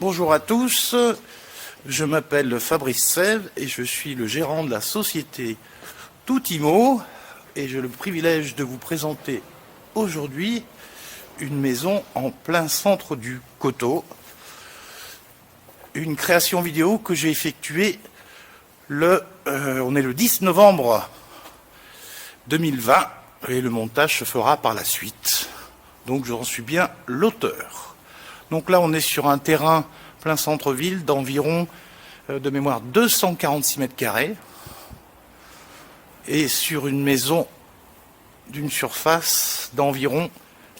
Bonjour à tous, je m'appelle Fabrice Sève et je suis le gérant de la société Toutimo et j'ai le privilège de vous présenter aujourd'hui une maison en plein centre du Coteau, une création vidéo que j'ai effectuée on est le 10 novembre 2020 et le montage se fera par la suite. Donc j'en suis bien l'auteur. Donc là on est sur un terrain plein centre-ville d'environ, de mémoire, 246 mètres carrés et sur une maison d'une surface d'environ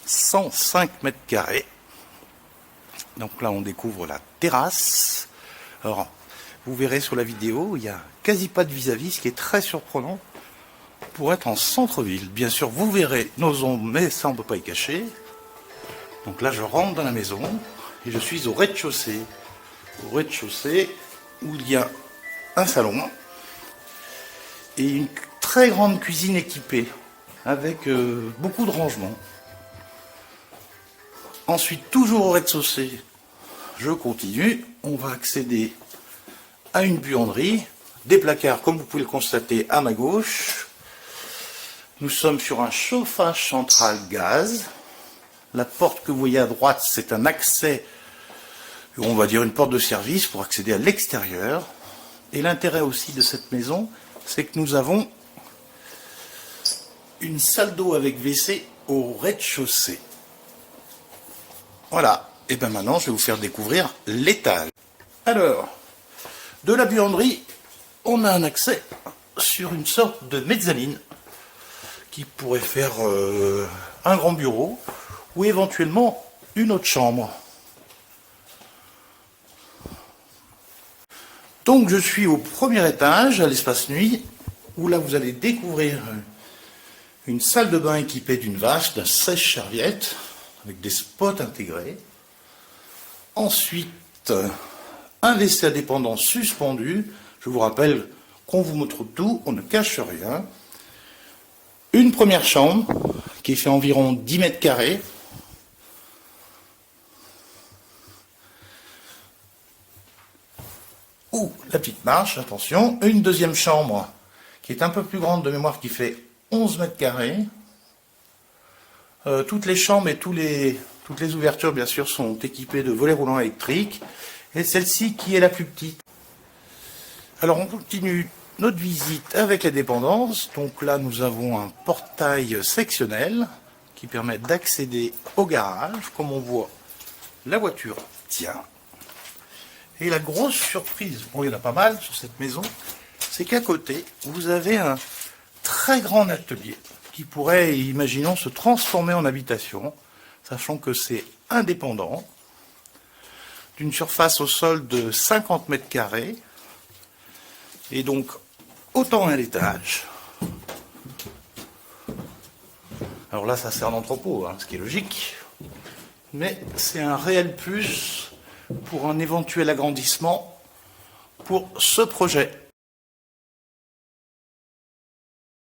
105 mètres carrés. Donc là on découvre la terrasse. Alors vous verrez sur la vidéo, il n'y a quasi pas de vis-à-vis, ce qui est très surprenant pour être en centre-ville. Bien sûr vous verrez nos ombres, mais ça on ne peut pas y cacher. Donc là je rentre dans la maison et je suis au rez-de-chaussée. Au rez-de-chaussée où il y a un salon et une très grande cuisine équipée avec beaucoup de rangements. Ensuite, toujours au rez-de-chaussée, je continue. On va accéder à une buanderie, des placards comme vous pouvez le constater à ma gauche. Nous sommes sur un chauffage central gaz. La porte que vous voyez à droite, c'est un accès, on va dire une porte de service pour accéder à l'extérieur. Et l'intérêt aussi de cette maison, c'est que nous avons une salle d'eau avec WC au rez-de-chaussée. Voilà, et bien maintenant je vais vous faire découvrir l'étage. Alors, de la buanderie, on a un accès sur une sorte de mezzanine qui pourrait faire un grand bureau ou éventuellement une autre chambre. Donc je suis au premier étage, à l'espace nuit, où là vous allez découvrir une salle de bain équipée d'une vache, d'un sèche-serviette, avec des spots intégrés. Ensuite, un WC à dépendance suspendu. Je vous rappelle qu'on vous montre tout, on ne cache rien. Une première chambre, qui fait environ 10 mètres carrés. Ou la petite marche, attention. Une deuxième chambre, qui est un peu plus grande de mémoire, qui fait 11 mètres carrés. Toutes les chambres et toutes les ouvertures, bien sûr, sont équipées de volets roulants électriques. Et celle-ci qui est la plus petite. Alors, on continue notre visite avec les dépendances. Donc là, nous avons un portail sectionnel qui permet d'accéder au garage. Comme on voit, la voiture tient. Et la grosse surprise, bon, il y en a pas mal sur cette maison, c'est qu'à côté, vous avez un très grand atelier qui pourrait, imaginons, se transformer en habitation, sachant que c'est indépendant, d'une surface au sol de 50 mètres carrés, et donc autant à l'étage. Alors là, ça sert d'entrepôt, ce qui est logique, mais c'est un réel plus pour un éventuel agrandissement pour ce projet.